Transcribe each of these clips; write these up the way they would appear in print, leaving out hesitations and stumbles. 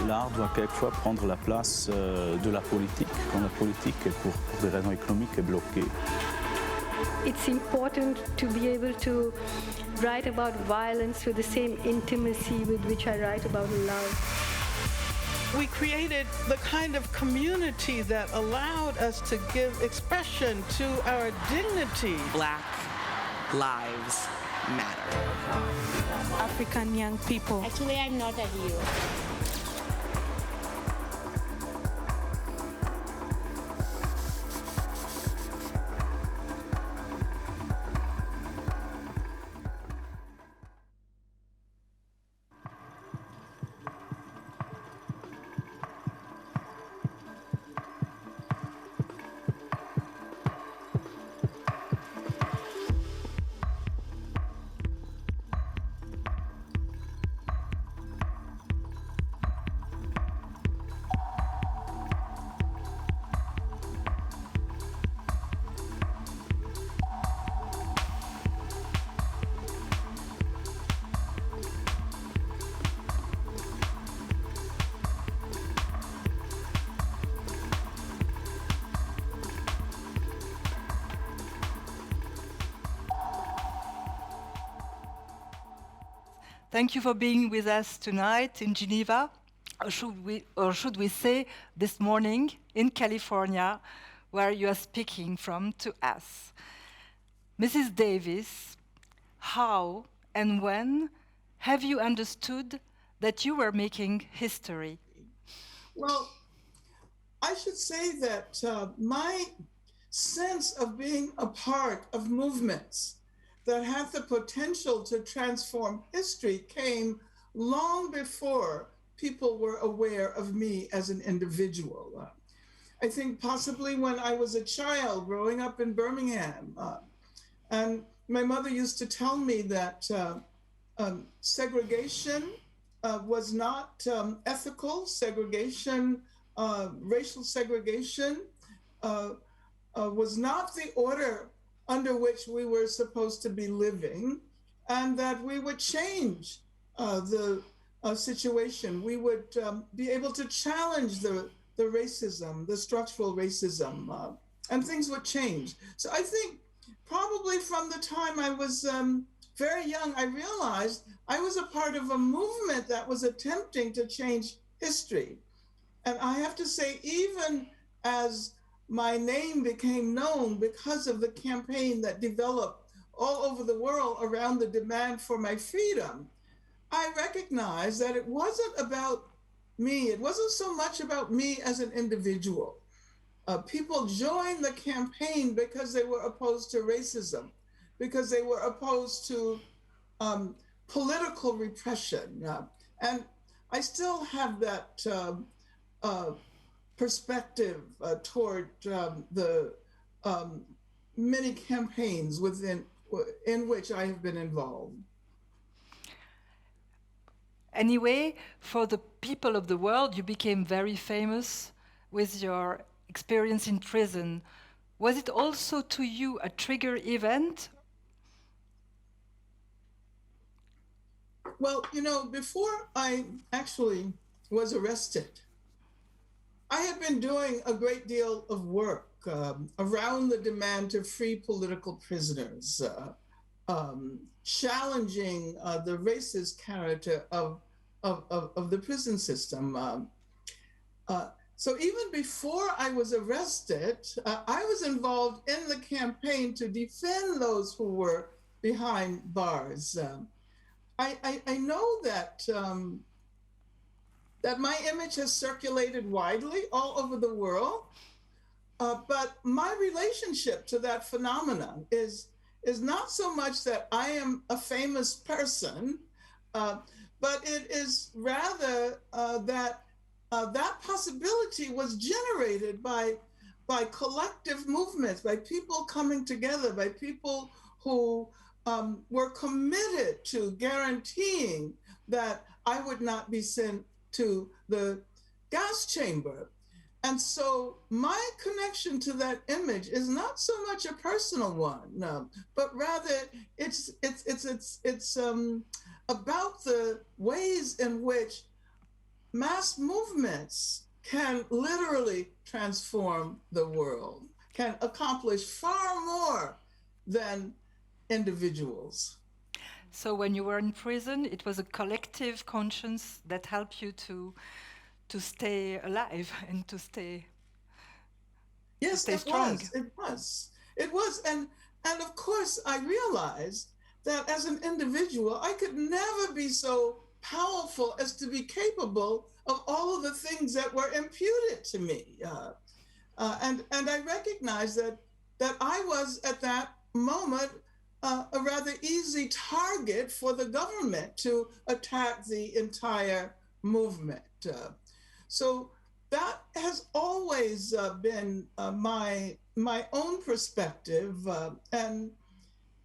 l'art doit quelquefois prendre la place de la politique, quand la politique, pour des raisons économiques, est bloquée. It's important to be able to write about violence with the same intimacy with which I write about love. We created the kind of community that allowed us to give expression to our dignity. Black lives matter. African young people. Actually, I'm not a hero. Thank you for being with us tonight in Geneva, or should we say this morning in California, where you are speaking from to us. Mrs. Davis, how and when have you understood that you were making history? Well, I should say that my sense of being a part of movements that have the potential to transform history came long before people were aware of me as an individual. I think possibly when I was a child growing up in Birmingham, and my mother used to tell me that segregation was not ethical. Segregation, racial segregation was not the order under which we were supposed to be living, and that we would change the situation. We would be able to challenge the racism, the structural racism, and things would change. So I think probably from the time I was very young, I realized I was a part of a movement that was attempting to change history. And I have to say, even as my name became known because of the campaign that developed all over the world around the demand for my freedom, I recognized that it wasn't about me. It wasn't so much about me as an individual. People joined the campaign because they were opposed to racism, because they were opposed to political repression. And I still have that perspective toward the many campaigns in which I have been involved. Anyway, for the people of the world, you became very famous with your experience in prison. Was it also to you a trigger event? Well, you know, before I actually was arrested, I had been doing a great deal of work around the demand to free political prisoners, challenging the racist character of the prison system. So even before I was arrested, I was involved in the campaign to defend those who were behind bars. I know that that my image has circulated widely all over the world, but my relationship to that phenomenon is not so much that I am a famous person, but it is rather that that possibility was generated by collective movements, by people coming together, by people who were committed to guaranteeing that I would not be sent to the gas chamber. And so my connection to that image is not so much a personal one, no, but rather it's about the ways in which mass movements can literally transform the world, can accomplish far more than individuals. So when you were in prison, it was a collective conscience that helped you to stay alive and to stay Yes, stay it strong. was. It was. It was. And of course, I realized that as an individual, I could never be so powerful as to be capable of all of the things that were imputed to me. And I recognized that I was at that moment a rather easy target for the government to attack the entire movement. So that has always been my own perspective, and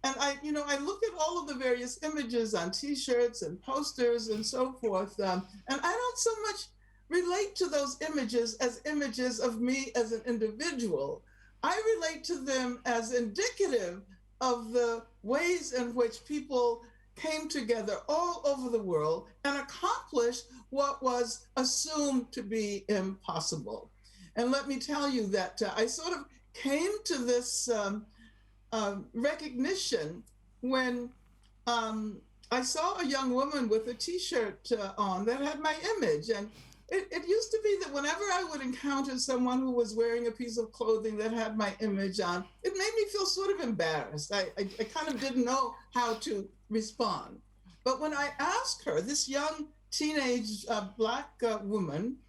I look at all of the various images on T-shirts and posters and so forth, and I don't so much relate to those images as images of me as an individual. I relate to them as indicative of the ways in which people came together all over the world and accomplished what was assumed to be impossible. And let me tell you that I sort of came to this recognition when I saw a young woman with a T-shirt on that had my image. And it used to be that whenever I would encounter someone who was wearing a piece of clothing that had my image on, it made me feel sort of embarrassed. I kind of didn't know how to respond. But when I asked her, this young teenage Black woman,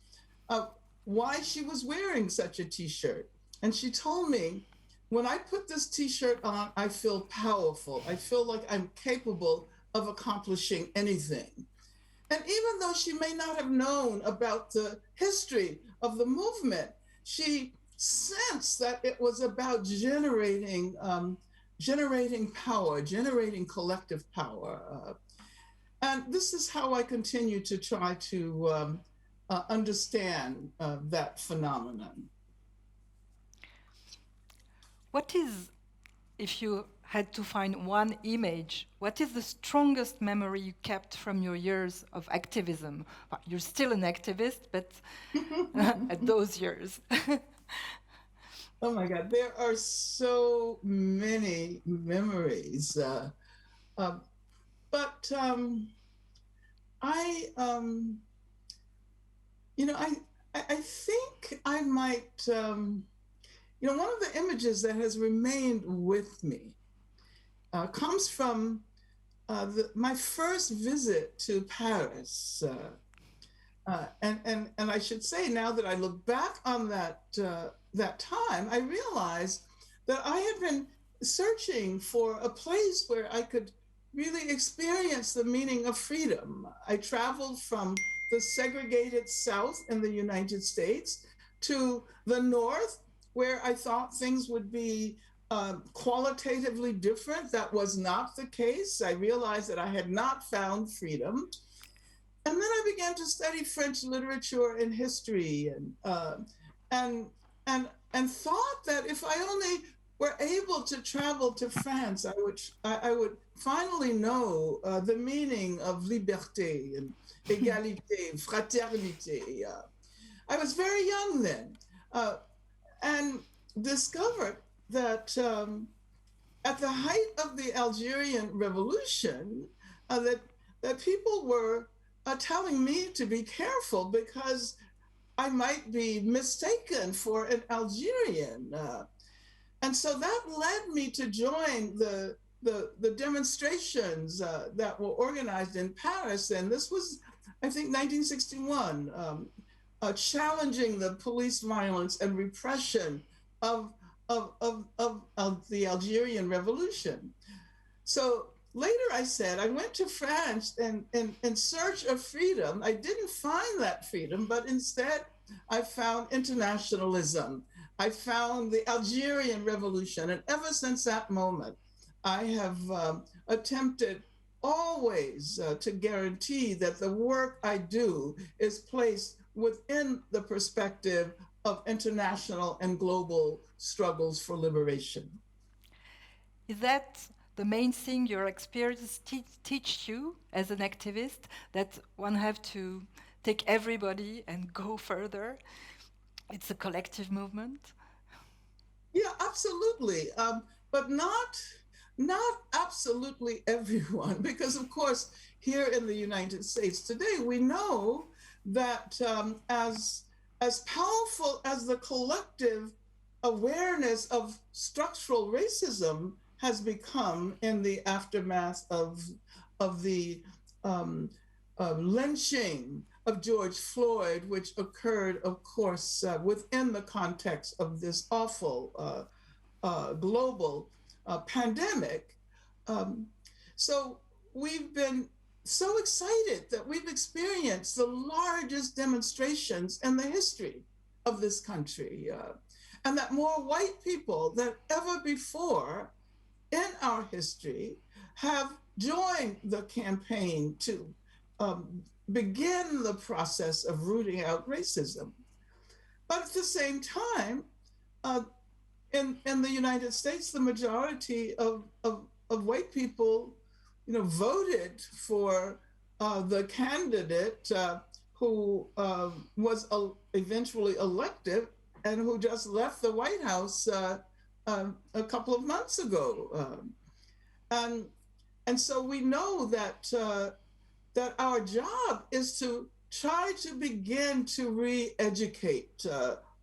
why she was wearing such a T-shirt, and she told me, when I put this T-shirt on, I feel powerful. I feel like I'm capable of accomplishing anything. And even though she may not have known about the history of the movement, she sensed that it was about generating power, generating collective power. And this is how I continue to try to understand that phenomenon. What is, if you had to find one image, what is the strongest memory you kept from your years of activism? Well, you're still an activist, but at those years. Oh my God, there are so many memories. But I think I might, one of the images that has remained with me comes from my first visit to Paris. And I should say, now that I look back on that time, I realized that I had been searching for a place where I could really experience the meaning of freedom. I traveled from the segregated South in the United States to the North, where I thought things would be qualitatively different. That was not the case. I realized that I had not found freedom. And then I began to study French literature and history, and thought that if I only were able to travel to France, I would finally know the meaning of liberté and égalité, fraternité. I was very young then, and discovered that at the height of the Algerian Revolution, that people were telling me to be careful because I might be mistaken for an Algerian. And so that led me to join the demonstrations that were organized in Paris. And this was, I think, 1961, challenging the police violence and repression of the Algerian Revolution. So later I said, I went to France in search of freedom. I didn't find that freedom, but instead I found internationalism. I found the Algerian Revolution. And ever since that moment, I have attempted always to guarantee that the work I do is placed within the perspective of international and global struggles for liberation. Is that the main thing your experience teach you as an activist, that one have to take everybody and go further? It's a collective movement. Yeah, absolutely, but not absolutely everyone, because of course here in the United States today we know that as powerful as the collective awareness of structural racism has become in the aftermath of the lynching of George Floyd, which occurred, of course, within the context of this awful global pandemic. So we've been so excited that we've experienced the largest demonstrations in the history of this country, and that more white people than ever before in our history have joined the campaign to begin the process of rooting out racism. But at the same time, in the United States, the majority of white people, voted for the candidate who was eventually elected and who just left the White House a couple of months ago. And so we know that that our job is to try to begin to re-educate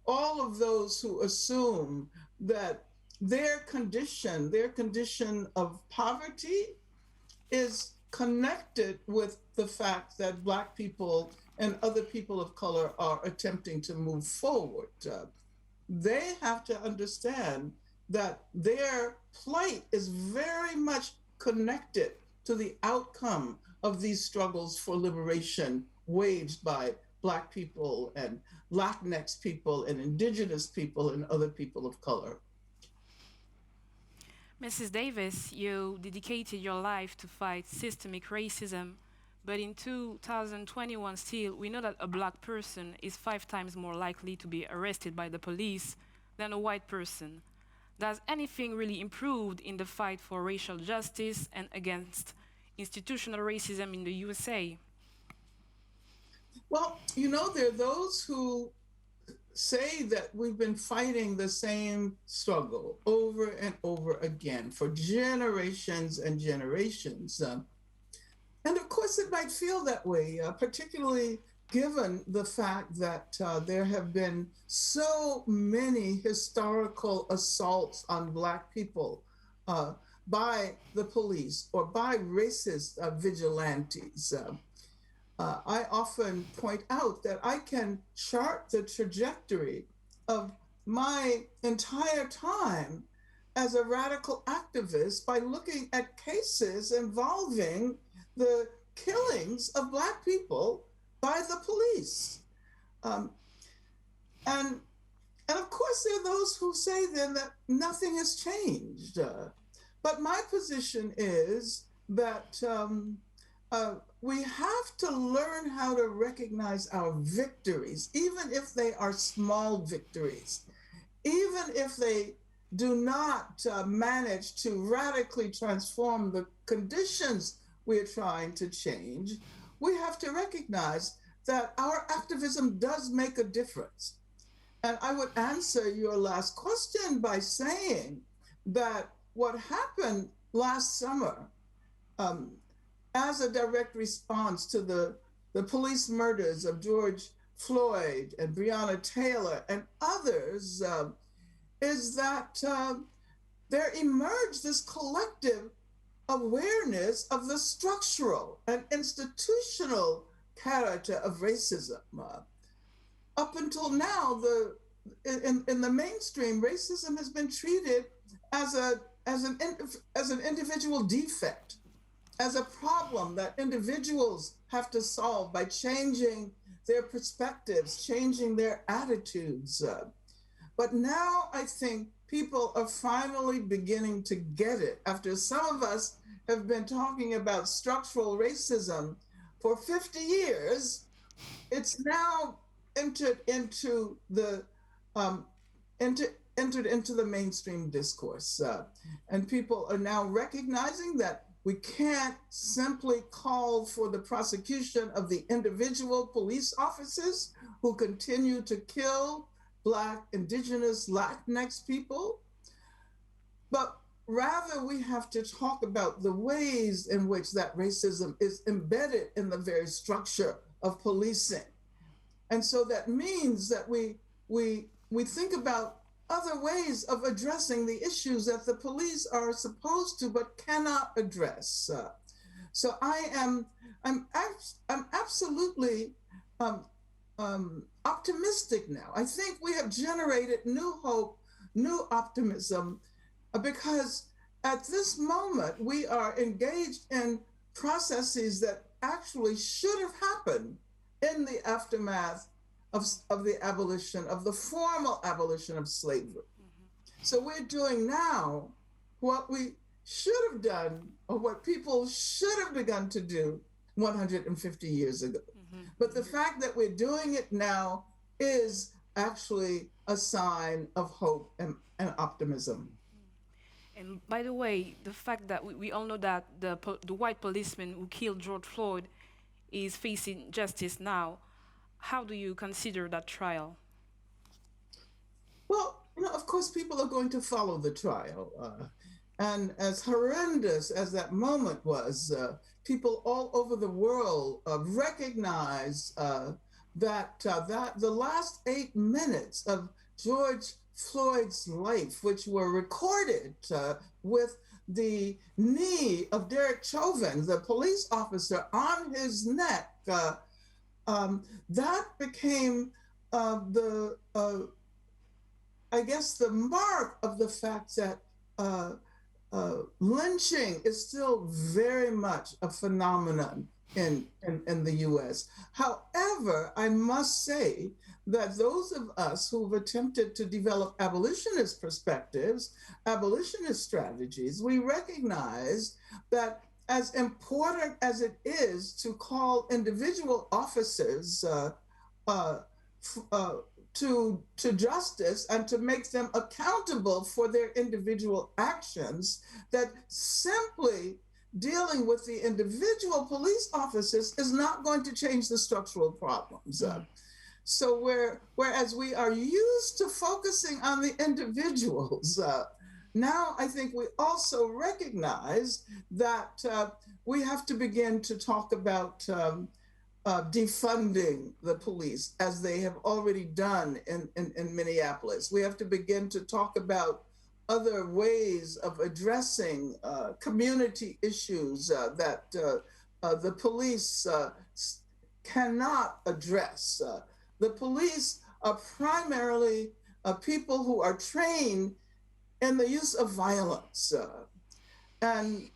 all of those who assume that their condition of poverty is connected with the fact that Black people and other people of color are attempting to move forward. They have to understand that their plight is very much connected to the outcome of these struggles for liberation waged by Black people and Latinx people and Indigenous people and other people of color. Mrs. Davis, you dedicated your life to fight systemic racism, but in 2021 still, we know that a Black person is 5 times more likely to be arrested by the police than a white person. Does anything really improved in the fight for racial justice and against institutional racism in the USA? Well, there are those who say that we've been fighting the same struggle over and over again for generations and generations. And of course, it might feel that way, particularly given the fact that there have been so many historical assaults on Black people by the police or by racist vigilantes. I often point out that I can chart the trajectory of my entire time as a radical activist by looking at cases involving the killings of Black people by the police. And of course, there are those who say then that nothing has changed. But my position is that we have to learn how to recognize our victories, even if they are small victories, even if they do not manage to radically transform the conditions we're trying to change. We have to recognize that our activism does make a difference. And I would answer your last question by saying that what happened last summer, as a direct response to the police murders of George Floyd and Breonna Taylor and others, is that there emerged this collective awareness of the structural and institutional character of racism. Up until now, in the mainstream, racism has been treated as an individual defect, as a problem that individuals have to solve by changing their perspectives, changing their attitudes. But now I think people are finally beginning to get it. After some of us have been talking about structural racism for 50 years, it's now entered into the mainstream discourse. And people are now recognizing that We can't simply call for the prosecution of the individual police officers who continue to kill Black, Indigenous, Latinx people, but rather we have to talk about the ways in which that racism is embedded in the very structure of policing. And so that means that we think about other ways of addressing the issues that the police are supposed to but cannot address. So I'm absolutely optimistic now. I think we have generated new hope, new optimism, because at this moment we are engaged in processes that actually should have happened in the aftermath of the abolition, of the formal abolition of slavery. So we're doing now what we should have done, or what people should have begun to do 150 years ago. But the fact that we're doing it now is actually a sign of hope and optimism. And by the way, the fact that we all know that the white policeman who killed George Floyd is facing justice now, how do you consider that trial? Well, of course, people are going to follow the trial. And as horrendous as that moment was, people all over the world recognize that the last 8 minutes of George Floyd's life, which were recorded with the knee of Derek Chauvin, the police officer, on his neck, that became I guess the mark of the fact that lynching is still very much a phenomenon in the US. However, I must say that those of us who've attempted to develop abolitionist perspectives, abolitionist strategies, we recognize that as important as it is to call individual officers to justice and to make them accountable for their individual actions, that simply dealing with the individual police officers is not going to change the structural problems. So whereas we are used to focusing on the individuals, now I think we also recognize that we have to begin to talk about defunding the police, as they have already done in Minneapolis. We have to begin to talk about other ways of addressing community issues that the police cannot address. The police are primarily people who are trained in the use of violence. And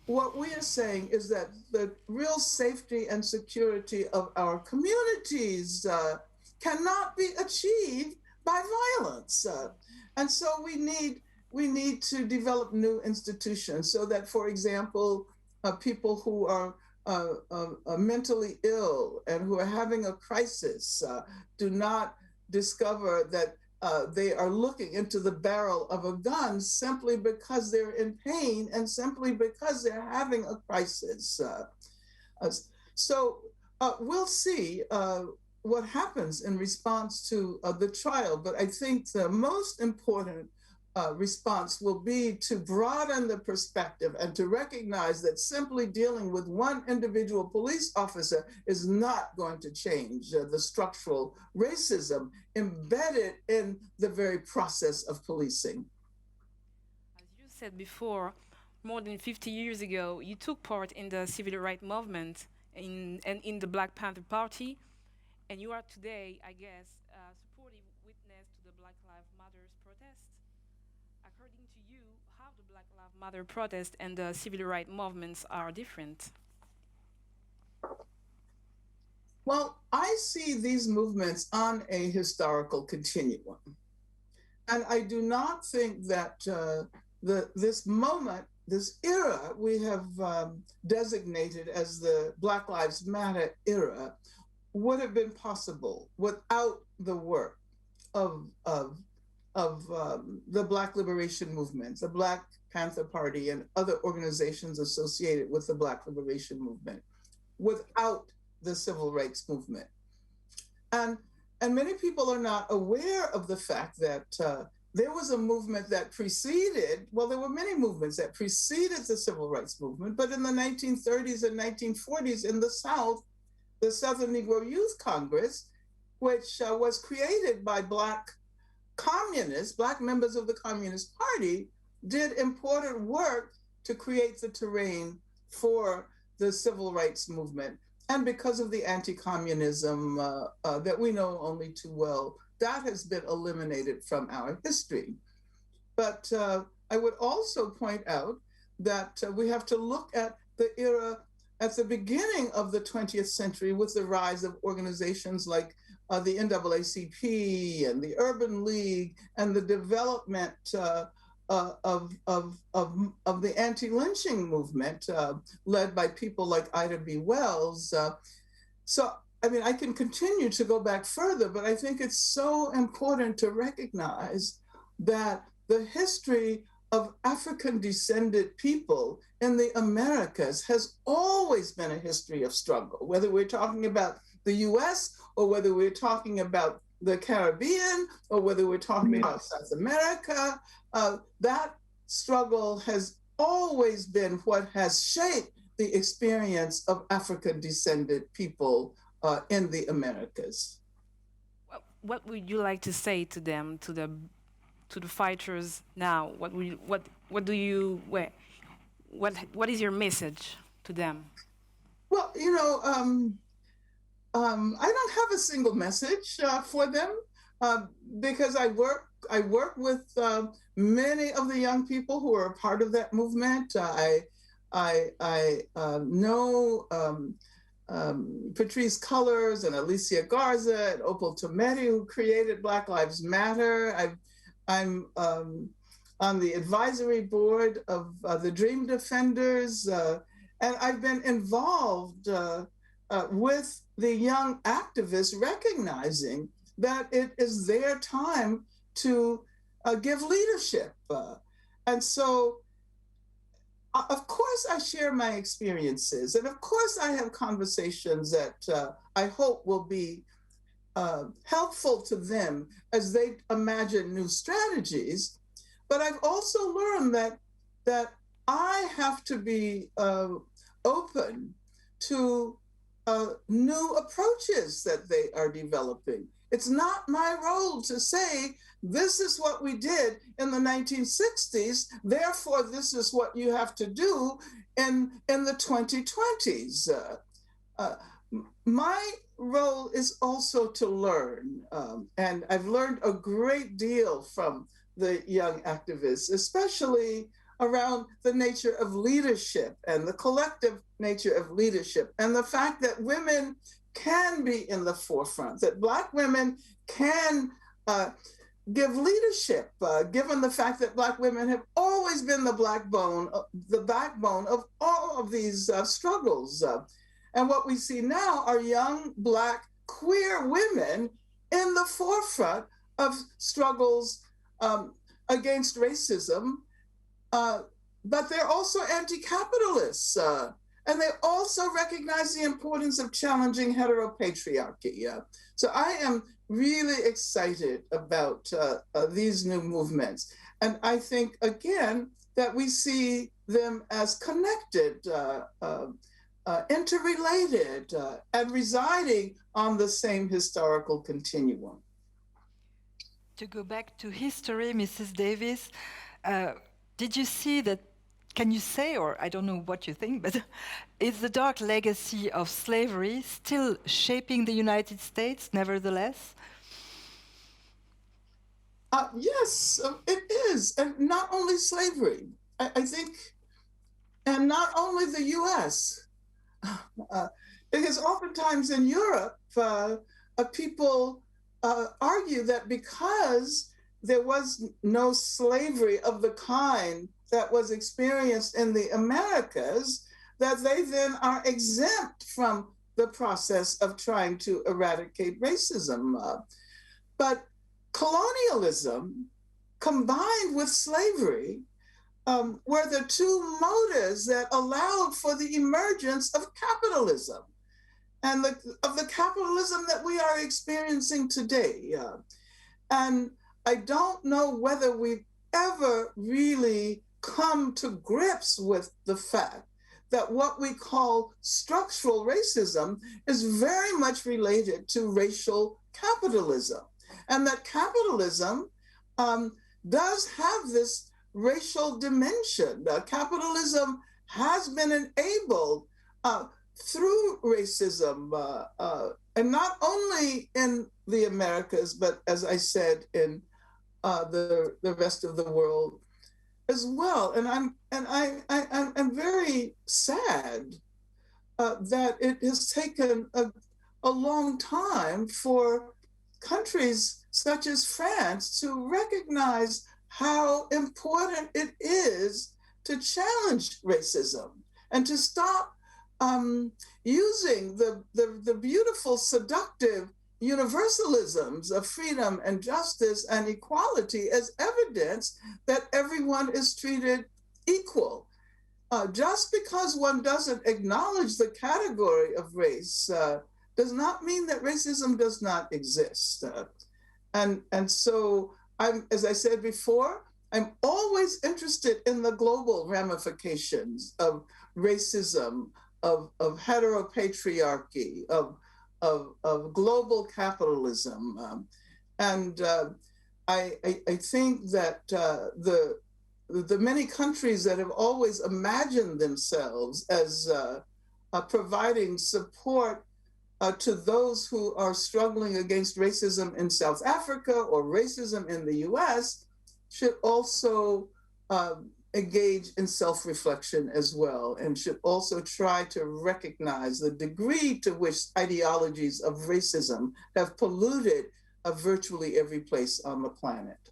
what we are saying is that the real safety and security of our communities cannot be achieved by violence. And so we need to develop new institutions so that, for example, people who are mentally ill and who are having a crisis do not discover that they are looking into the barrel of a gun simply because they're in pain and simply because they're having a crisis. So we'll see what happens in response to the trial, but I think the most important response will be to broaden the perspective and to recognize that simply dealing with one individual police officer is not going to change the structural racism embedded in the very process of policing. As you said before, more than 50 years ago, you took part in the civil rights movement and in the Black Panther Party, and you are today, I guess, a supportive witness to the Black Lives Matter protest. According to you, how the Black Lives Matter protest and the civil rights movements are different? Well, I see these movements on a historical continuum. And I do not think that this moment, this era we have designated as the Black Lives Matter era would have been possible without the work of the Black liberation movements, the Black Panther Party and other organizations associated with the Black liberation movement without the civil rights movement. And many people are not aware of the fact that there was a movement that preceded, well, there were many movements that preceded the civil rights movement, but in the 1930s and 1940s in the South, the Southern Negro Youth Congress, which was created by Black communists, Black members of the Communist Party, did important work to create the terrain for the civil rights movement. And because of the anti-communism that we know only too well, that has been eliminated from our history. But I would also point out that we have to look at the era at the beginning of the 20th century with the rise of organizations like the NAACP and the Urban League and the development of the anti-lynching movement led by people like Ida B. Wells. So, I mean, I can continue to go back further, but I think it's so important to recognize that the history of African-descended people in the Americas has always been a history of struggle, whether we're talking about the US or whether we're talking about the Caribbean or whether we're talking about South America. That struggle has always been what has shaped the experience of African-descended people in the Americas. What would you like to say to them, to the fighters now? What is your message to them? Well, you know, I don't have a single message for them because I work with many of the young people who are a part of that movement. I know Patrice Cullors and Alicia Garza and Opal Tometi, who created Black Lives Matter. I'm on the advisory board of the Dream Defenders, and I've been involved with the young activists, recognizing that it is their time to give leadership. And so, of course, I share my experiences, and of course, I have conversations that I hope will be helpful to them as they imagine new strategies. But I've also learned that I have to be open to new approaches that they are developing. It's not my role to say, this is what we did in the 1960s, therefore this is what you have to do in the 2020s. My role is also to learn, and I've learned a great deal from the young activists, especially around the nature of leadership and the collective nature of leadership, and the fact that women can be in the forefront, that Black women can give leadership, given the fact that Black women have always been the backbone of all of these struggles. And what we see now are young Black queer women in the forefront of struggles against racism, but they're also anti-capitalists. And they also recognize the importance of challenging heteropatriarchy. So I am really excited about these new movements. And I think, again, that we see them as connected, interrelated, and residing on the same historical continuum. To go back to history, Mrs. Davis, did you see that? Can you say, or I don't know what you think, but is the dark legacy of slavery still shaping the United States, nevertheless? Yes, it is. And not only slavery, I think, and not only the US, because oftentimes in Europe, people argue that because there was no slavery of the kind that was experienced in the Americas, that they then are exempt from the process of trying to eradicate racism. But colonialism combined with slavery were the two motives that allowed for the emergence of capitalism and of the capitalism that we are experiencing today. And I don't know whether we've ever really come to grips with the fact that what we call structural racism is very much related to racial capitalism, and that capitalism does have this racial dimension. Capitalism has been enabled through racism, and not only in the Americas, but as I said, in the rest of the world as well. And I'm very sad that it has taken a long time for countries such as France to recognize how important it is to challenge racism and to stop using the beautiful, seductive universalisms of freedom and justice and equality as evidence that everyone is treated equal. Just because one doesn't acknowledge the category of race does not mean that racism does not exist. And so, as I said before, I'm always interested in the global ramifications of racism, of heteropatriarchy, of global capitalism. And I think that the many countries that have always imagined themselves as providing support to those who are struggling against racism in South Africa or racism in the US should also engage in self-reflection as well, and should also try to recognize the degree to which ideologies of racism have polluted virtually every place on the planet.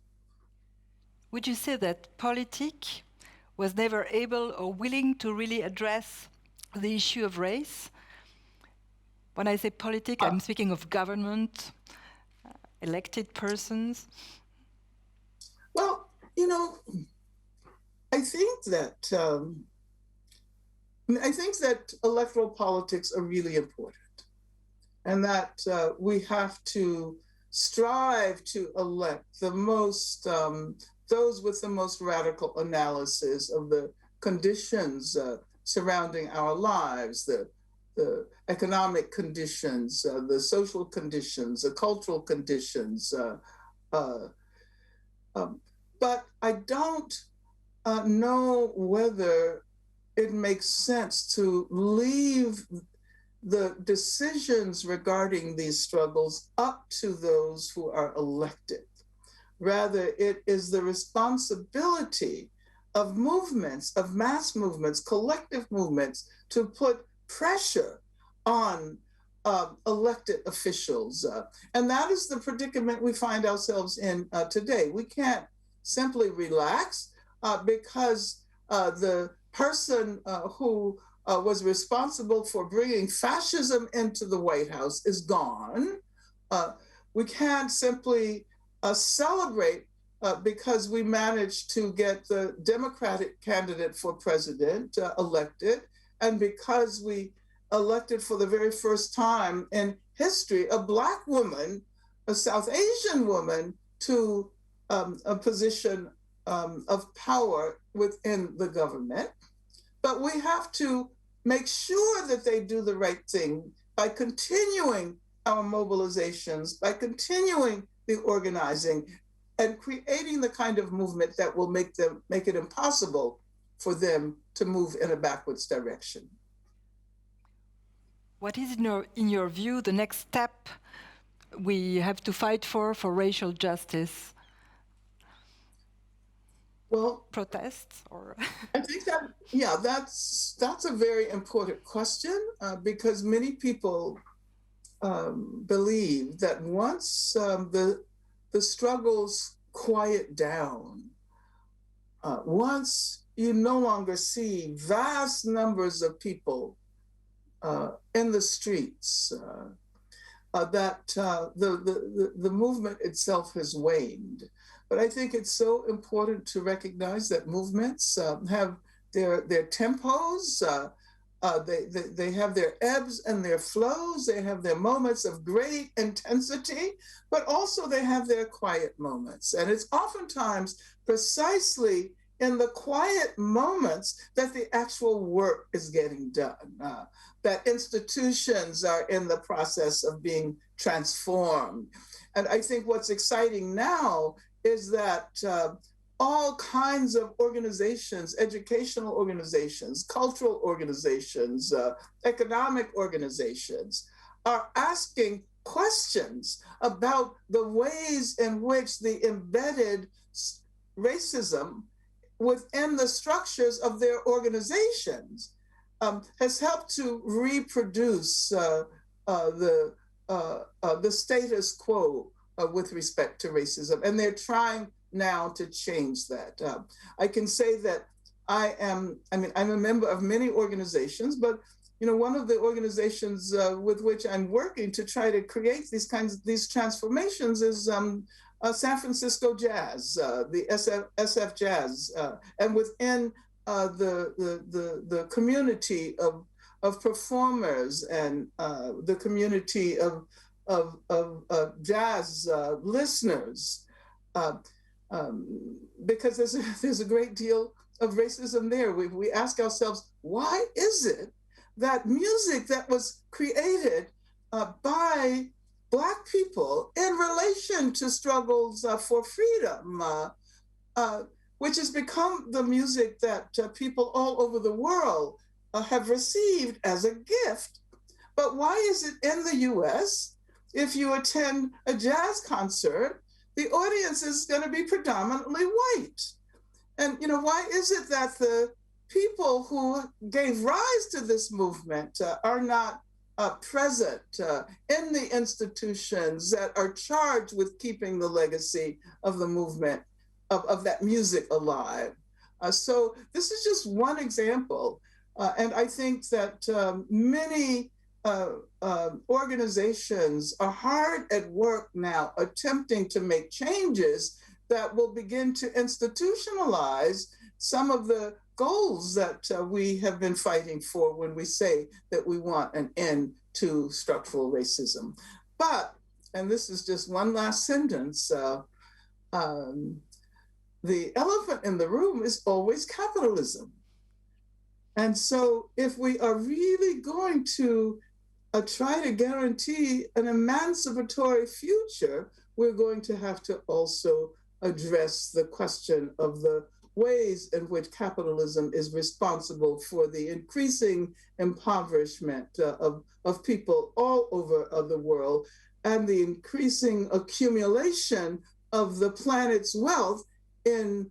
Would you say that politics was never able or willing to really address the issue of race? When I say politics, I'm speaking of government, elected persons. Well, you know, I think that electoral politics are really important, and that we have to strive to elect the most those with the most radical analysis of the conditions surrounding our lives, the economic conditions, the social conditions, the cultural conditions. But I don't know whether it makes sense to leave the decisions regarding these struggles up to those who are elected. Rather, it is the responsibility of movements, of mass movements, collective movements, to put pressure on elected officials. And that is the predicament we find ourselves in today. We can't simply relax because the person who was responsible for bringing fascism into the White House is gone. We can't simply celebrate because we managed to get the Democratic candidate for president elected, and because we elected for the very first time in history a Black woman, a South Asian woman, to a position of power within the government. But we have to make sure that they do the right thing by continuing our mobilizations, by continuing the organizing, and creating the kind of movement that will make it impossible for them to move in a backwards direction. What is, in your view, the next step we have to fight for racial justice? Well, protests, or I think that, yeah, that's a very important question because many people believe that once the struggles quiet down, once you no longer see vast numbers of people in the streets, that the movement itself has waned. But I think it's so important to recognize that movements have their tempos, they have their ebbs and their flows, they have their moments of great intensity, but also they have their quiet moments. And it's oftentimes precisely in the quiet moments that the actual work is getting done, that institutions are in the process of being transformed. And I think what's exciting now is that all kinds of organizations, educational organizations, cultural organizations, economic organizations, are asking questions about the ways in which the embedded racism within the structures of their organizations has helped to reproduce the status quo with respect to racism. And they're trying now to change that. I can say that I'm a member of many organizations, but one of the organizations with which I'm working to try to create these transformations is San Francisco Jazz, the SF Jazz, and within the community of performers and the community of jazz listeners, because there's a great deal of racism there. We ask ourselves, why is it that music that was created by Black people in relation to struggles for freedom, which has become the music that people all over the world have received as a gift, but why is it in the US, if you attend a jazz concert, the audience is going to be predominantly white? And why is it that the people who gave rise to this movement are not present in the institutions that are charged with keeping the legacy of the movement, of that music alive? So this is just one example. And I think that many organizations are hard at work now attempting to make changes that will begin to institutionalize some of the goals that we have been fighting for when we say that we want an end to structural racism. But, and this is just one last sentence, the elephant in the room is always capitalism. And so if we are really going to try to guarantee an emancipatory future, we're going to have to also address the question of the ways in which capitalism is responsible for the increasing impoverishment of people all over the world and the increasing accumulation of the planet's wealth in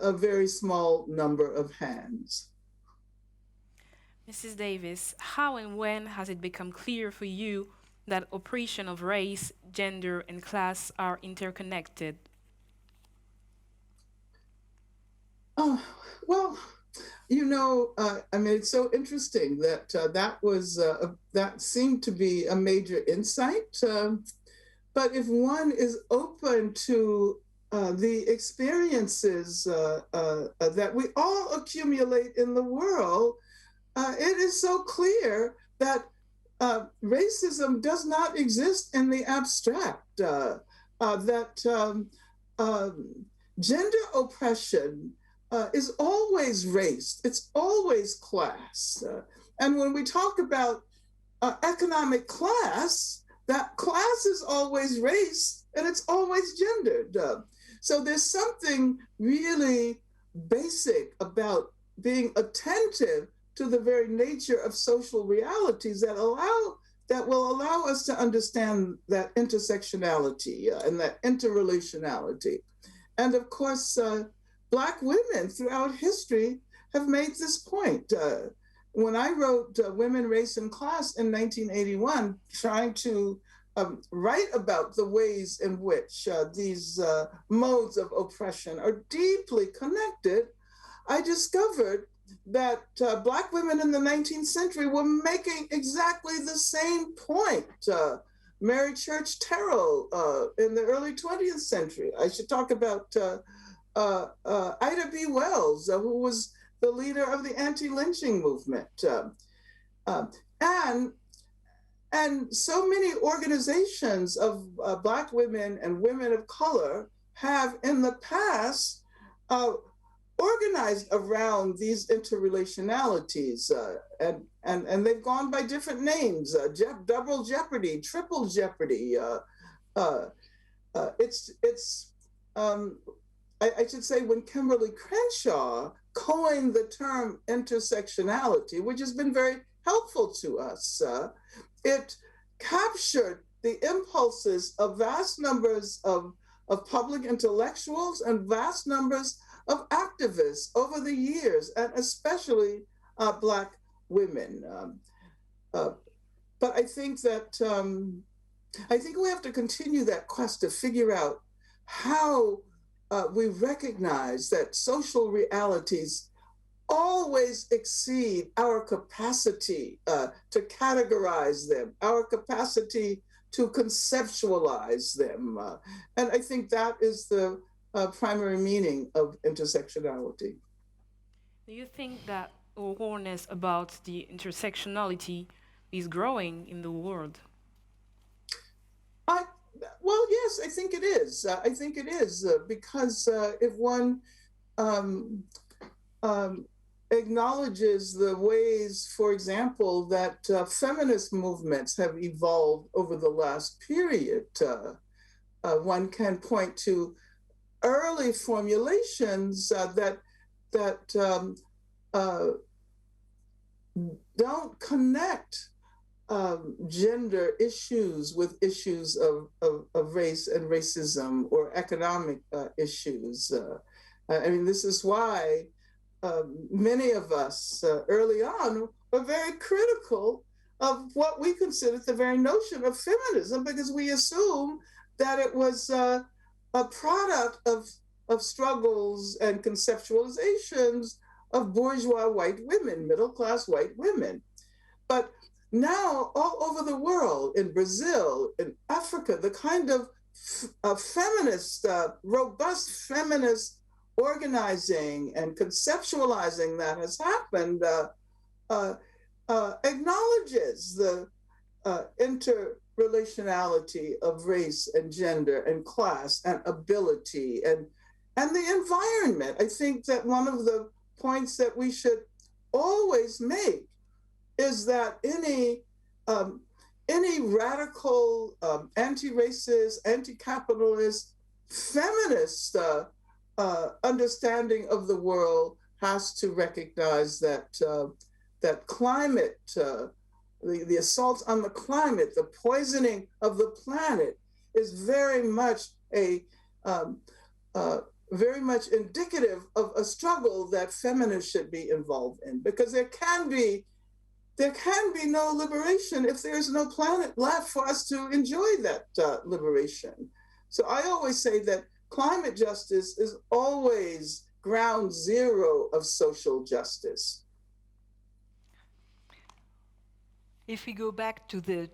a very small number of hands. Mrs. Davis, how and when has it become clear for you that oppression of race, gender, and class are interconnected? Well, it's so interesting that that seemed to be a major insight. But if one is open to the experiences that we all accumulate in the world, it is so clear that racism does not exist in the abstract, that gender oppression is always race, it's always class. And when we talk about economic class, that class is always race and it's always gendered. So there's something really basic about being attentive to the very nature of social realities that will allow us to understand that intersectionality and that interrelationality. And of course, Black women throughout history have made this point. When I wrote Women, Race, and Class in 1981, trying to write about the ways in which these modes of oppression are deeply connected, I discovered that Black women in the 19th century were making exactly the same point Mary Church Terrell in the early 20th century. I should talk about Ida B. Wells, who was the leader of the anti-lynching movement. And so many organizations of Black women and women of color have in the past organized around these interrelationalities, and they've gone by different names: double jeopardy, triple jeopardy. I should say, when Kimberly Crenshaw coined the term intersectionality, which has been very helpful to us, it captured the impulses of vast numbers of public intellectuals and vast numbers of activists over the years, and especially Black women. But I think that we have to continue that quest to figure out how we recognize that social realities always exceed our capacity to categorize them, our capacity to conceptualize them. And I think that is the primary meaning of intersectionality. Do you think that awareness about the intersectionality is growing in the world? Well, yes, I think it is. I think it is because if one acknowledges the ways, for example, that feminist movements have evolved over the last period, one can point to early formulations that don't connect gender issues with issues of race and racism or economic issues. I mean, this is why many of us early on were very critical of what we considered the very notion of feminism, because we assumed that it was a product of struggles and conceptualizations of bourgeois white women, middle-class white women. But now, all over the world, in Brazil, in Africa, the kind of feminist, robust feminist organizing and conceptualizing that has happened acknowledges the interrelationality of race and gender and class and ability and the environment. I think that one of the points that we should always make is that any radical, anti-racist, anti-capitalist, feminist understanding of the world has to recognize that that climate, the assaults on the climate, the poisoning of the planet, is very much very much indicative of a struggle that feminists should be involved in, because there can be no liberation if there's no planet left for us to enjoy that liberation. So I always say that climate justice is always ground zero of social justice. If we go back to the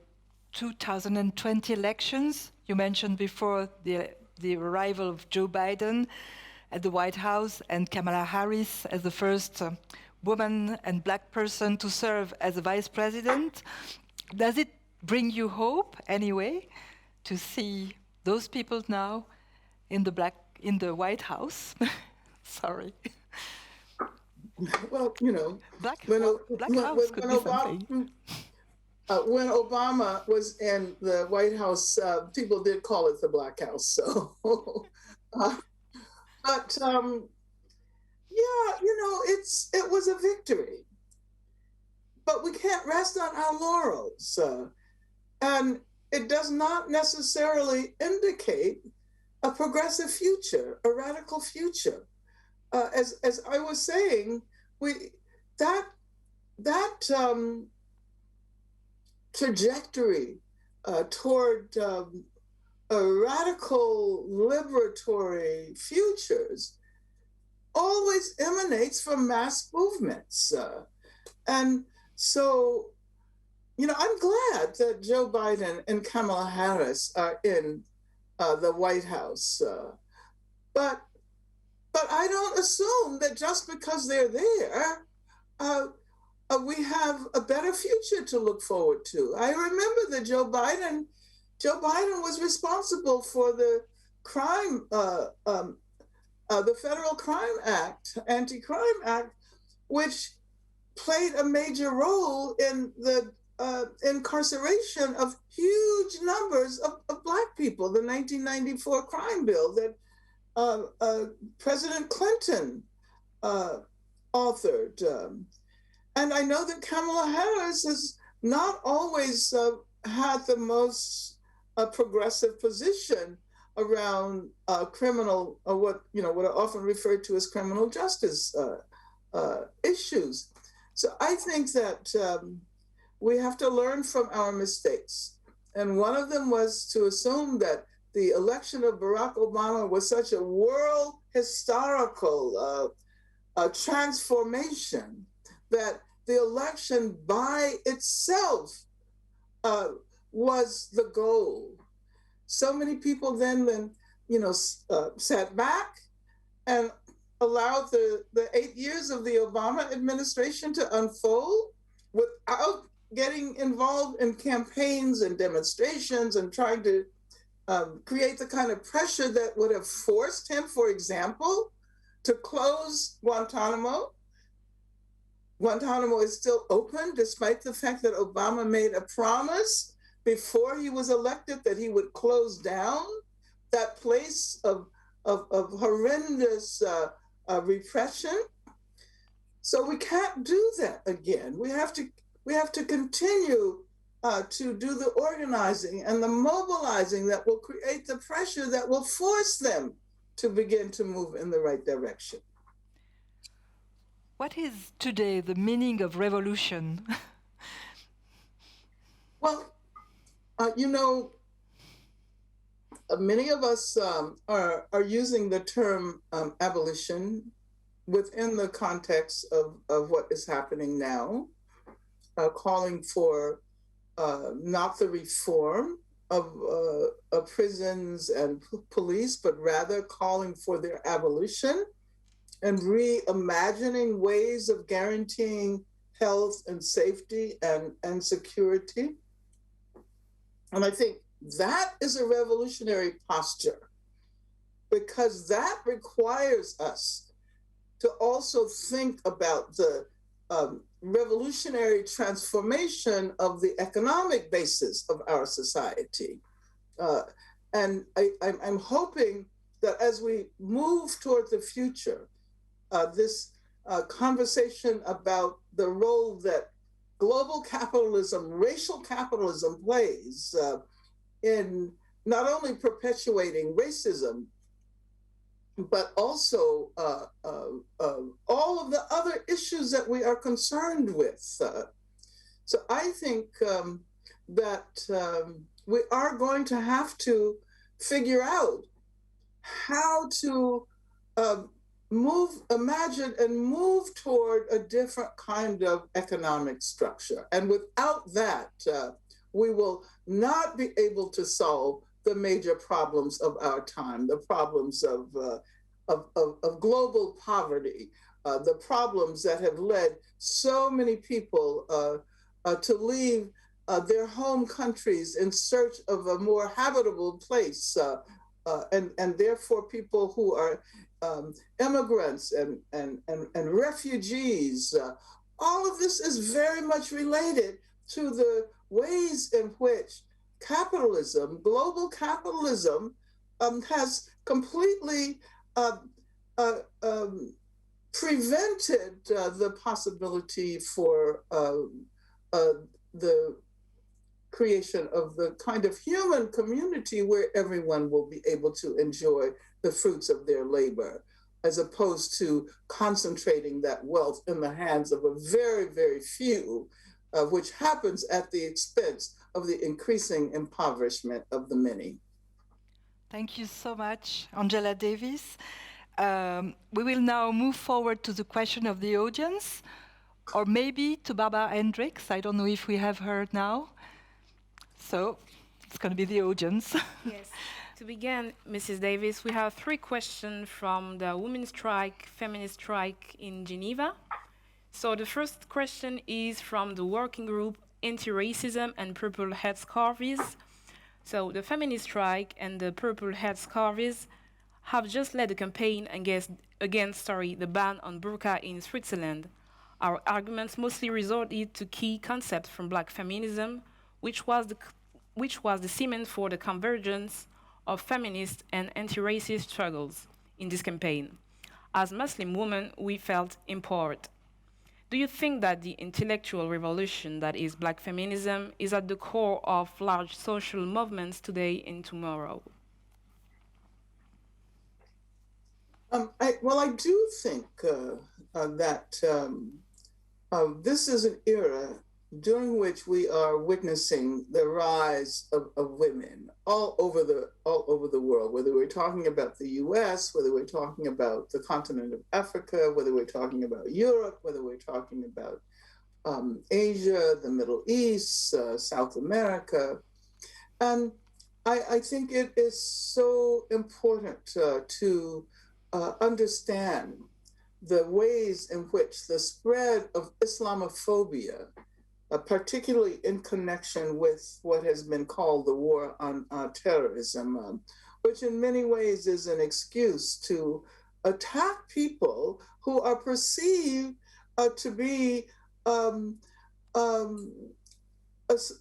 2020 elections, you mentioned before the arrival of Joe Biden at the White House and Kamala Harris as the first woman and Black person to serve as a vice president. Does it bring you hope anyway to see those people now in the White House? Sorry. Well, you know, when Obama was in the White House, people did call it the Black House. So, but yeah, you know, it was a victory. But we can't rest on our laurels, and it does not necessarily indicate a progressive future, a radical future. As I was saying, that trajectory toward radical liberatory futures always emanates from mass movements. And so I'm glad that Joe Biden and Kamala Harris are in the White House, but I don't assume that just because they're there, we have a better future to look forward to. I remember that Joe Biden was responsible for the crime, the Federal Crime Act, Anti-Crime Act, which played a major role in the incarceration of huge numbers of Black people, the 1994 crime bill that President Clinton authored. And I know that Kamala Harris has not always had the most progressive position around criminal, what are often referred to as criminal justice issues. So I think that we have to learn from our mistakes. And one of them was to assume that the election of Barack Obama was such a world historical transformation that the election by itself was the goal. So many people then sat back and allowed the 8 years of the Obama administration to unfold without getting involved in campaigns and demonstrations and trying to create the kind of pressure that would have forced him, for example, to close Guantanamo. Guantanamo is still open, despite the fact that Obama made a promise before he was elected that he would close down that place of horrendous repression. So we can't do that again. We have to continue to do the organizing and the mobilizing that will create the pressure that will force them to begin to move in the right direction. What is today the meaning of revolution? Well, many of us are using the term abolition within the context of what is happening now, calling for not the reform of prisons and police, but rather calling for their abolition and reimagining ways of guaranteeing health and safety and security. And I think that is a revolutionary posture, because that requires us to also think about the revolutionary transformation of the economic basis of our society. And I'm hoping that as we move toward the future, this conversation about the role that global capitalism, racial capitalism plays in not only perpetuating racism, but also all of the other issues that we are concerned with. So I think that we are going to have to figure out how to imagine and move toward a different kind of economic structure. And without that, we will not be able to solve the major problems of our time, the problems of global poverty, the problems that have led so many people to leave their home countries in search of a more habitable place, and therefore people who are immigrants and refugees. All of this is very much related to the ways in which capitalism, global capitalism, has completely prevented the possibility for the creation of the kind of human community where everyone will be able to enjoy the fruits of their labor, as opposed to concentrating that wealth in the hands of a very, very few, which happens at the expense of the increasing impoverishment of the many. Thank you so much, Angela Davis. We will now move forward to the question of the audience. or maybe to Barbara Hendricks. I don't know if we have her now. So it's going to be the audience. Yes. To begin, Mrs. Davis, we have 3 questions from the women's strike, feminist strike in Geneva. So the first question is from the working group Anti-Racism and Purple Headscarves. So the feminist strike and the Purple Headscarves have just led a campaign against the ban on burqa in Switzerland. Our arguments mostly resorted to key concepts from Black feminism, which was the cement for the convergence of feminist and anti-racist struggles in this campaign. As Muslim women, we felt empowered. Do you think that the intellectual revolution that is Black feminism is at the core of large social movements today and tomorrow? I do think that this is an era during which we are witnessing the rise of women all over the world, whether we're talking about the US, whether we're talking about the continent of Africa, whether we're talking about Europe, whether we're talking about Asia, the Middle East, South America. And I think it is so important to understand the ways in which the spread of Islamophobia, particularly in connection with what has been called the war on terrorism, which in many ways is an excuse to attack people who are perceived to be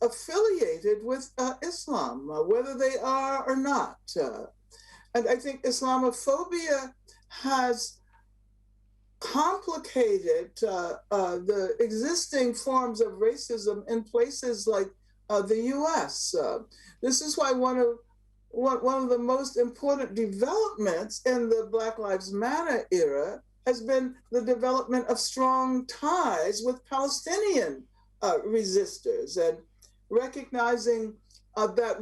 affiliated with Islam, whether they are or not. And I think Islamophobia has complicated the existing forms of racism in places like the US. This is why one of the most important developments in the Black Lives Matter era has been the development of strong ties with Palestinian resistors, and recognizing that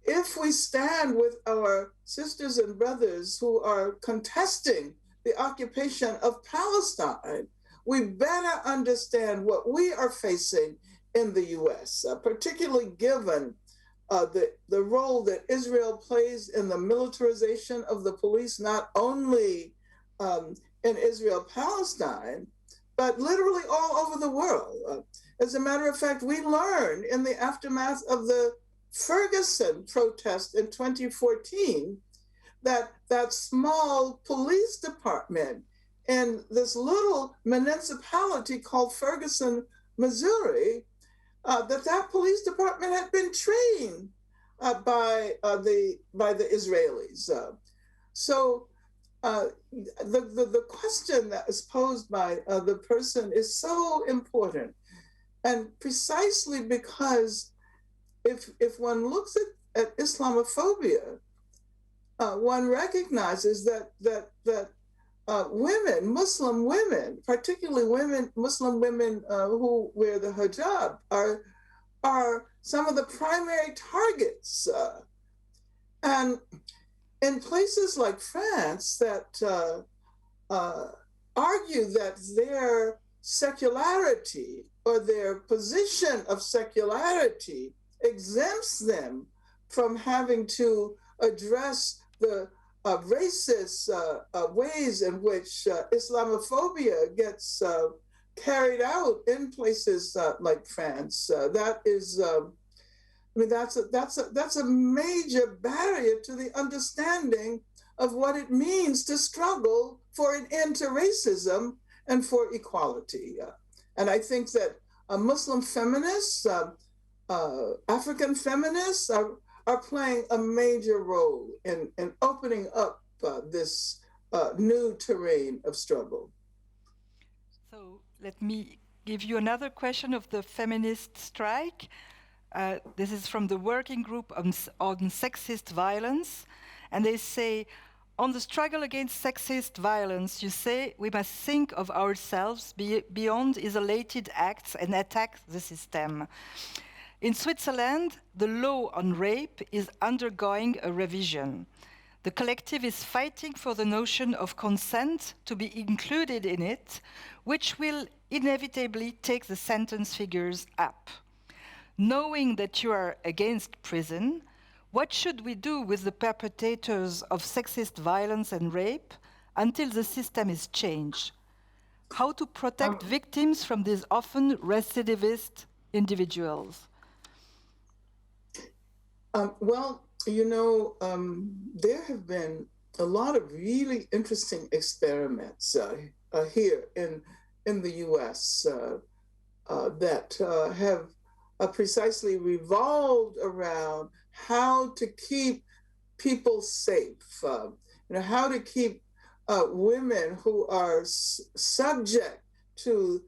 if we stand with our sisters and brothers who are contesting the occupation of Palestine, we better understand what we are facing in the US, particularly given the role that Israel plays in the militarization of the police, not only in Israel-Palestine, but literally all over the world. As a matter of fact, we learned in the aftermath of the Ferguson protest in 2014 that small police department in this little municipality called Ferguson, Missouri, that police department had been trained by the Israelis. So the question that is posed by the person is so important, and precisely because if one looks at Islamophobia, one recognizes that women, Muslim women, particularly Muslim women who wear the hijab, are some of the primary targets. And in places like France that argue that their secularity or their position of secularity exempts them from having to address the racist ways in which Islamophobia gets carried out in places like France. That is, that's a major barrier to the understanding of what it means to struggle for an end to racism and for equality. And I think that Muslim feminists, African feminists are playing a major role in opening up this new terrain of struggle. So let me give you another question of the feminist strike. This is from the working group on sexist violence. And they say, on the struggle against sexist violence, you say we must think of ourselves beyond isolated acts and attack the system. In Switzerland, the law on rape is undergoing a revision. The collective is fighting for the notion of consent to be included in it, which will inevitably takes the sentence figures up. Knowing that you are against prison, what should we do with the perpetrators of sexist violence and rape until the system is changed? How to protect victims from these often recidivist individuals? Well, you know, there have been a lot of really interesting experiments here in the US that have precisely revolved around how to keep people safe, how to keep women who are subject to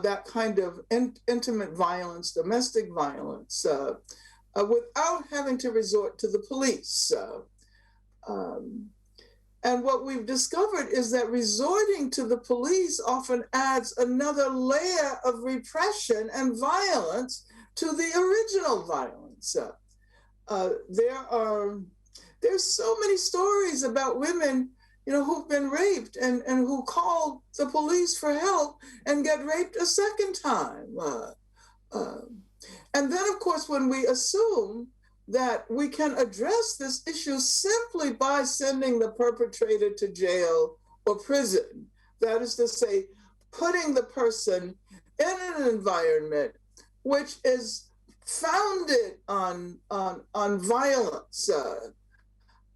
that kind of intimate violence, domestic violence, without having to resort to the police. And what we've discovered is that resorting to the police often adds another layer of repression and violence to the original violence. There's so many stories about women, who've been raped and who call the police for help and get raped a second time. And then, of course, when we assume that we can address this issue simply by sending the perpetrator to jail or prison, that is to say, putting the person in an environment which is founded on violence,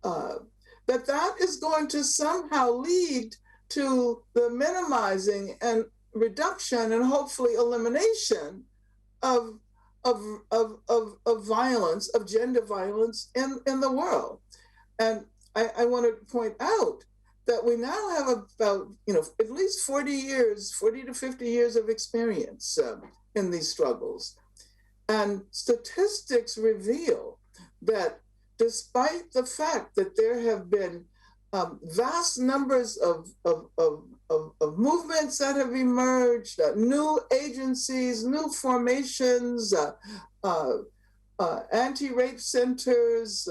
that is going to somehow lead to the minimizing and reduction and hopefully elimination of violence, of gender violence in the world. And I want to point out that we now have about, at least 40 to 50 years of experience in these struggles. And statistics reveal that despite the fact that there have been vast numbers of movements that have emerged, new agencies, new formations, anti-rape centers,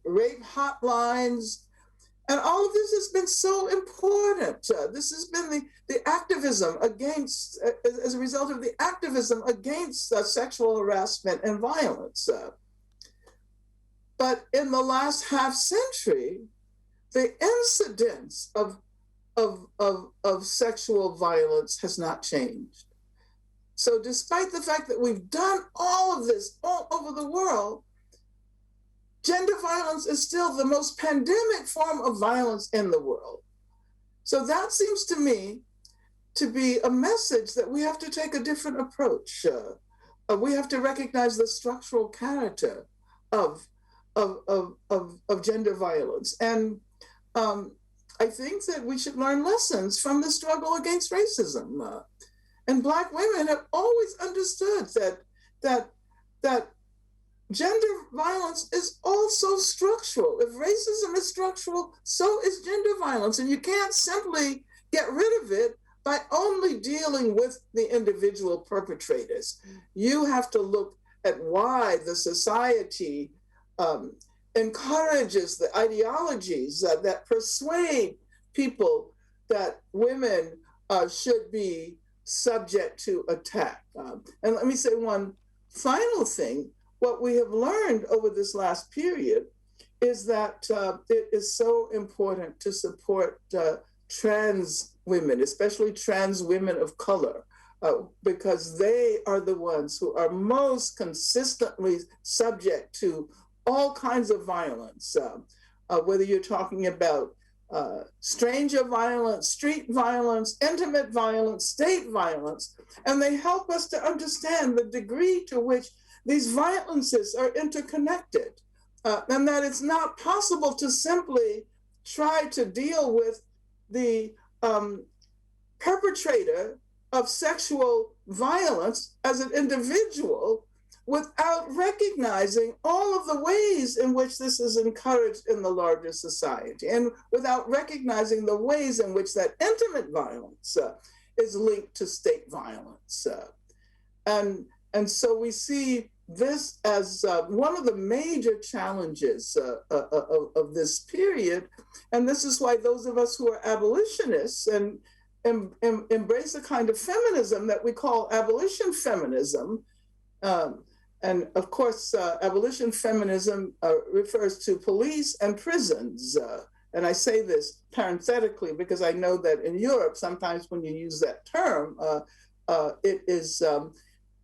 rape hotlines, and all of this has been so important. This has been the activism against, as a result of the activism against sexual harassment and violence. But in the last half century, the incidence of sexual violence has not changed. So despite the fact that we've done all of this all over the world, gender violence is still the most pandemic form of violence in the world. So that seems to me to be a message that we have to take a different approach. We have to recognize the structural character of gender violence. And I think that we should learn lessons from the struggle against racism. And Black women have always understood that gender violence is also structural. If racism is structural, so is gender violence. And you can't simply get rid of it by only dealing with the individual perpetrators. You have to look at why the society encourages the ideologies that persuade people that women should be subject to attack. And let me say one final thing. What we have learned over this last period is that it is so important to support trans women, especially trans women of color, because they are the ones who are most consistently subject to all kinds of violence, whether you're talking about stranger violence, street violence, intimate violence, state violence, and they help us to understand the degree to which these violences are interconnected, and that it's not possible to simply try to deal with the perpetrator of sexual violence as an individual without recognizing all of the ways in which this is encouraged in the larger society, and without recognizing the ways in which that intimate violence is linked to state violence. And so we see this as one of the major challenges of this period. And this is why those of us who are abolitionists and embrace a kind of feminism that we call abolition feminism. And of course, abolition feminism refers to police and prisons. And I say this parenthetically because I know that in Europe, sometimes when you use that term, it is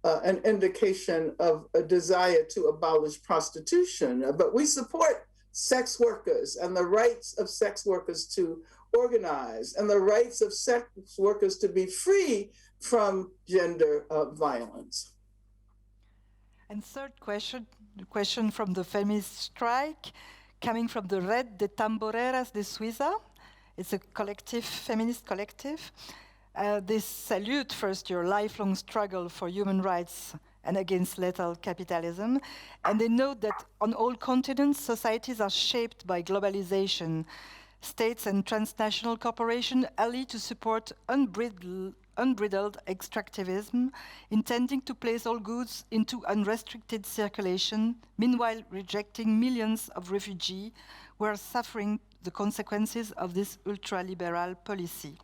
an indication of a desire to abolish prostitution. But we support sex workers and the rights of sex workers to organize and the rights of sex workers to be free from gender violence. And third question, the question from the feminist strike, coming from the Red de Tamboreras de Suiza. It's a collective, feminist collective. They salute first your lifelong struggle for human rights and against lethal capitalism. And they note that on all continents, societies are shaped by globalization. States and transnational corporations ally to support unbridled extractivism, intending to place all goods into unrestricted circulation, meanwhile rejecting millions of refugees who are suffering the consequences of this ultra-liberal policy.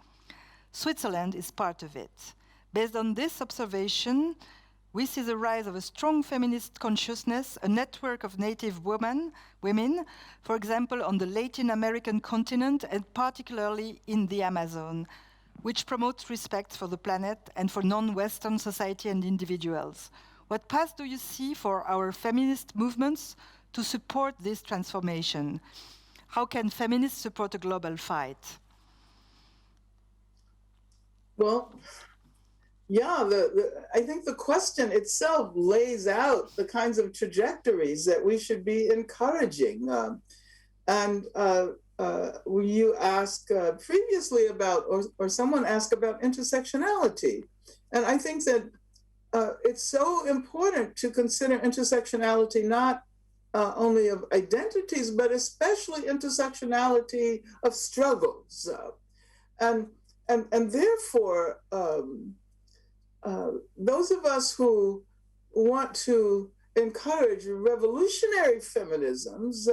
Switzerland is part of it. Based on this observation, we see the rise of a strong feminist consciousness, a network of native women, for example, on the Latin American continent and particularly in the Amazon, which promotes respect for the planet and for non-Western society and individuals. What path do you see for our feminist movements to support this transformation? How can feminists support a global fight? Well, yeah, I think the question itself lays out the kinds of trajectories that we should be encouraging. You asked previously about, or someone asked about intersectionality. And I think that it's so important to consider intersectionality not only of identities, but especially intersectionality of struggles. And therefore, those of us who want to encourage revolutionary feminisms,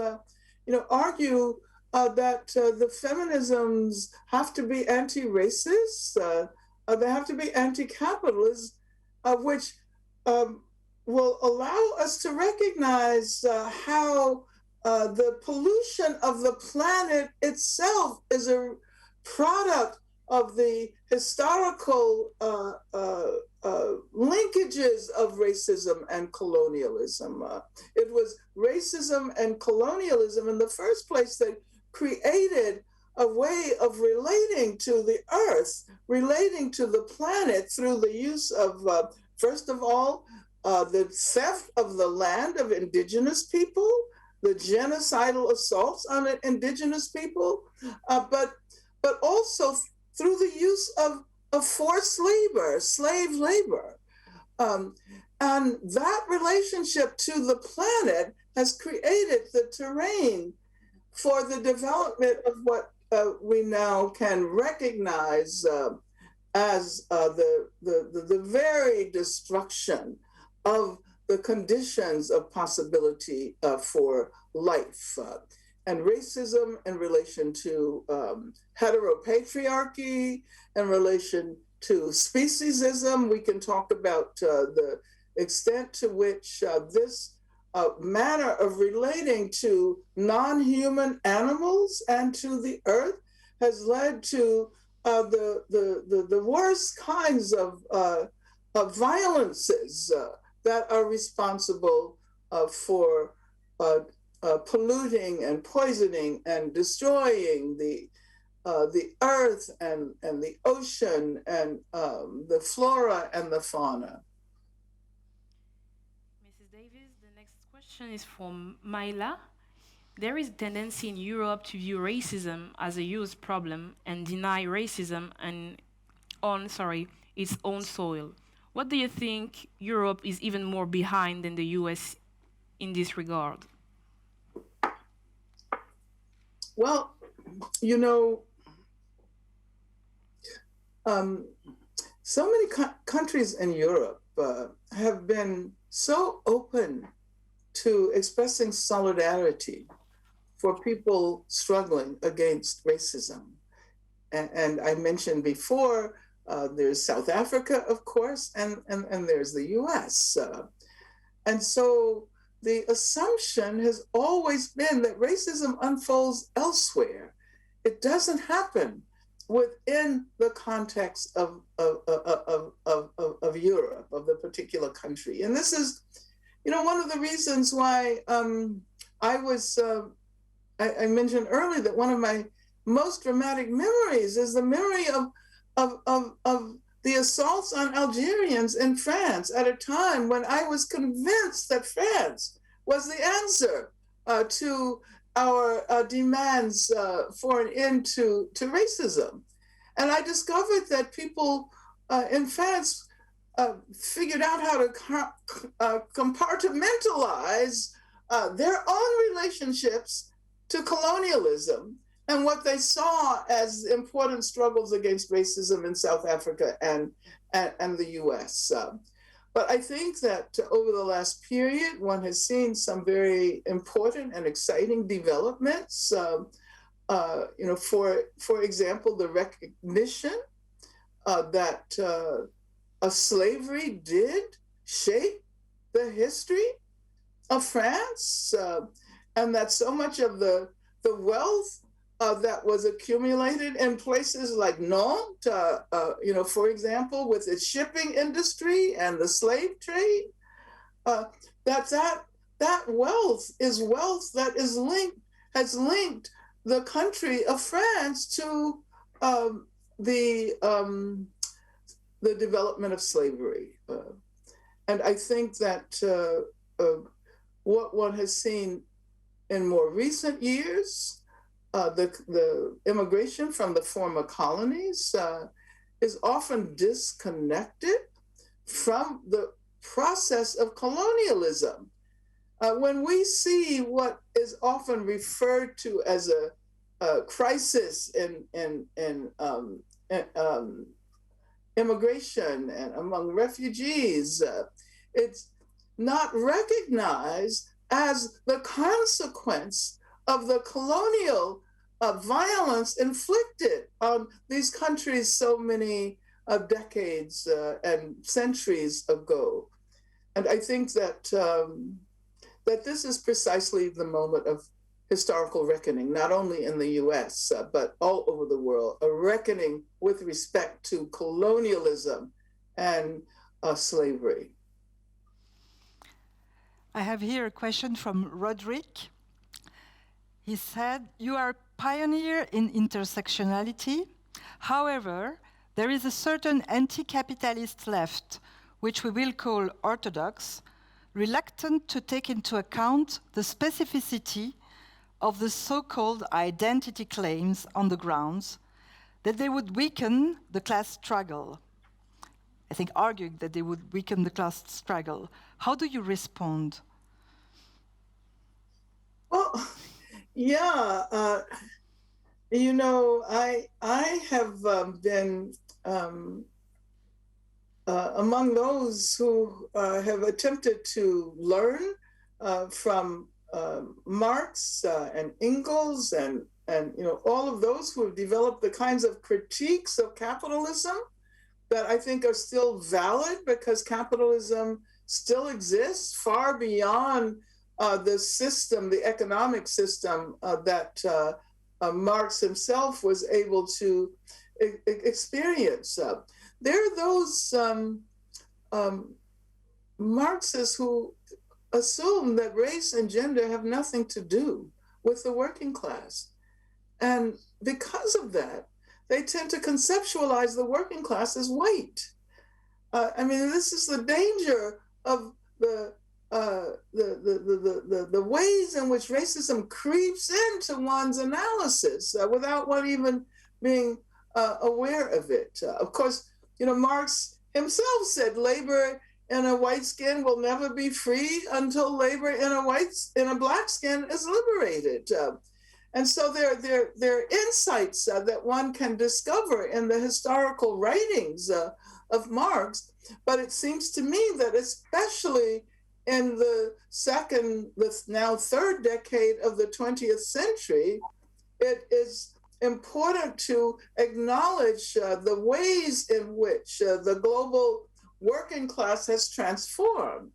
argue that the feminisms have to be anti-racist, they have to be anti-capitalist, which will allow us to recognize how the pollution of the planet itself is a product of the historical linkages of racism and colonialism. It was racism and colonialism in the first place that created a way of relating to the earth, relating to the planet through the use of, first of all, the theft of the land of indigenous people, the genocidal assaults on indigenous people, but also through the use of forced labor, slave labor. And that relationship to the planet has created the terrain for the development of what we now can recognize as the very destruction of the conditions of possibility for life. And racism in relation to heteropatriarchy, in relation to speciesism. We can talk about the extent to which this manner of relating to non-human animals and to the earth has led to the worst kinds of violences that are responsible for polluting and poisoning and destroying the earth and the ocean and the flora and the fauna. Mrs. Davis, the next question is from Maila. There is a tendency in Europe to view racism as a youth problem and deny racism on its own soil. What do you think Europe is even more behind than the US in this regard? Well, so many countries in Europe have been so open to expressing solidarity for people struggling against racism. and I mentioned before, there's South Africa, of course, and there's the US. And so the assumption has always been that racism unfolds elsewhere. It doesn't happen within the context of Europe, of the particular country. And this is, one of the reasons why I mentioned earlier that one of my most dramatic memories is the memory of the assaults on Algerians in France at a time when I was convinced that France was the answer to our demands for an end to racism. And I discovered that people in France figured out how to compartmentalize their own relationships to colonialism and what they saw as important struggles against racism in South Africa and the US. But I think that over the last period, one has seen some very important and exciting developments. For example, the recognition that slavery did shape the history of France, and that so much of the wealth that was accumulated in places like Nantes, for example, with its shipping industry and the slave trade, that wealth is wealth that has linked the country of France to the development of slavery. And I think that what one has seen in more recent years, the immigration from the former colonies is often disconnected from the process of colonialism. When we see what is often referred to as a crisis in immigration and among refugees, it's not recognized as the consequence of the colonial violence inflicted on these countries so many decades and centuries ago. And I think that that this is precisely the moment of historical reckoning, not only in the US, but all over the world, a reckoning with respect to colonialism and slavery. I have here a question from Roderick. He said, "You are a pioneer in intersectionality. However, there is a certain anti-capitalist left, which we will call orthodox, reluctant to take into account the specificity of the so-called identity claims on the grounds that they would weaken the class struggle." I think arguing that they would weaken the class struggle. How do you respond? Well, yeah, I have been among those who have attempted to learn from Marx and Engels and all of those who have developed the kinds of critiques of capitalism that I think are still valid, because capitalism still exists far beyond the system, the economic system that Marx himself was able to experience. There are those Marxists who assume that race and gender have nothing to do with the working class. And because of that, they tend to conceptualize the working class as white. This is the danger of the ways in which racism creeps into one's analysis without one even being aware of it. Of course, Marx himself said labor in a white skin will never be free until labor in a black skin is liberated. And so there are insights that one can discover in the historical writings of Marx, but it seems to me that especially in the now third decade of the 20th century, it is important to acknowledge the ways in which the global working class has transformed.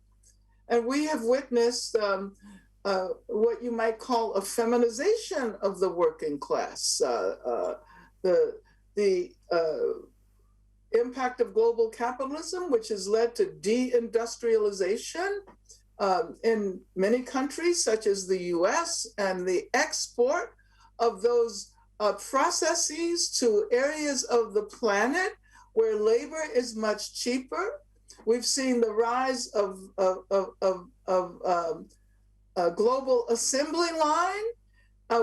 And we have witnessed what you might call a feminization of the working class. The impact of global capitalism, which has led to deindustrialization in many countries, such as the US, and the export of those processes to areas of the planet where labor is much cheaper. We've seen the rise of a global assembly line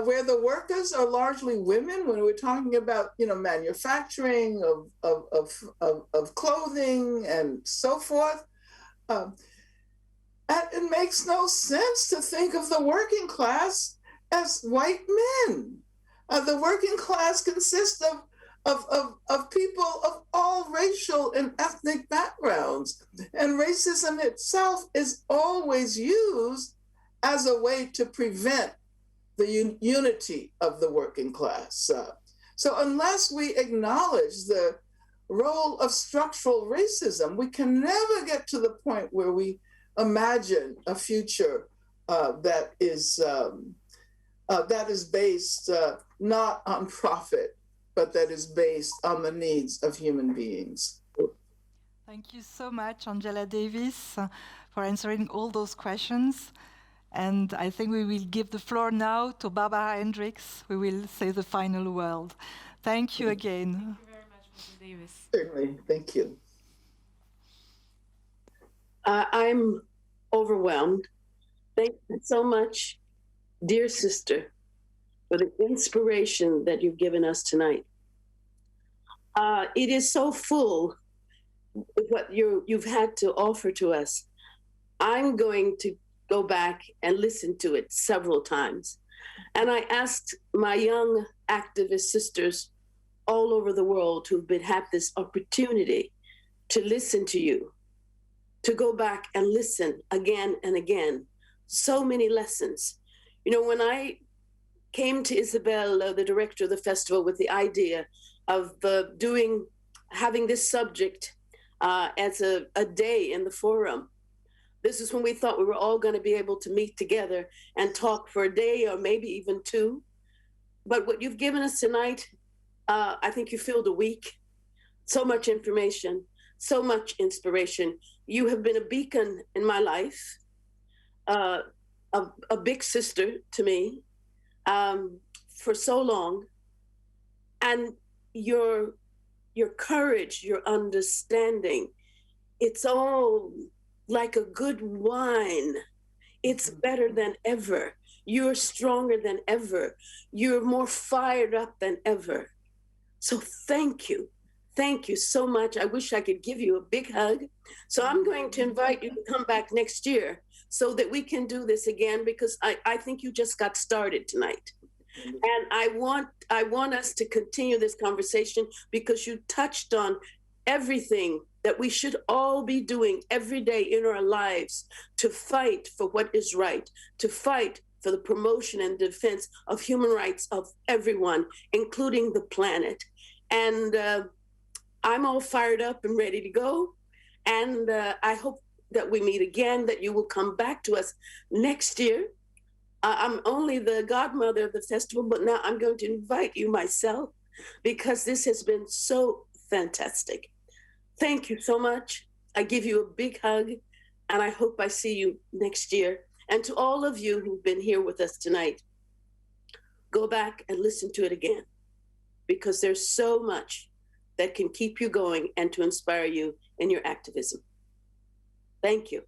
where the workers are largely women. When we're talking about, manufacturing of clothing and so forth, and it makes no sense to think of the working class as white men. The working class consists of people of all racial and ethnic backgrounds, and racism itself is always used as a way to prevent the unity of the working class. So unless we acknowledge the role of structural racism, we can never get to the point where we imagine a future that is based not on profit, but that is based on the needs of human beings. Thank you so much, Angela Davis, for answering all those questions. And I think we will give the floor now to Barbara Hendricks, who will say the final word. Thank you again. Thank you very much, Mr. Davis. Certainly, thank you. I'm overwhelmed. Thank you so much, dear sister, for the inspiration that you've given us tonight. It is so full with what you've had to offer to us. I'm going to go back and listen to it several times. And I asked my young activist sisters all over the world who've had this opportunity to listen to you, to go back and listen again and again. So many lessons. When I came to Isabel, the director of the festival, with the idea of having this subject as a day in the forum, this is when we thought we were all going to be able to meet together and talk for a day or maybe even two. But what you've given us tonight, I think you filled a week. So much information, so much inspiration. You have been a beacon in my life, a big sister to me for so long. And your courage, your understanding, it's all like a good wine. It's better than ever. You're stronger than ever. You're more fired up than ever. So thank you. Thank you so much. I wish I could give you a big hug. So I'm going to invite you to come back next year so that we can do this again, because I think you just got started tonight. And I want us to continue this conversation because you touched on everything that we should all be doing every day in our lives to fight for what is right, to fight for the promotion and defense of human rights of everyone, including the planet. And I'm all fired up and ready to go. And I hope that we meet again, that you will come back to us next year. I'm only the godmother of the festival, but now I'm going to invite you myself because this has been so fantastic. Thank you so much. I give you a big hug, and I hope I see you next year. And to all of you who've been here with us tonight, go back and listen to it again, because there's so much that can keep you going and to inspire you in your activism. Thank you.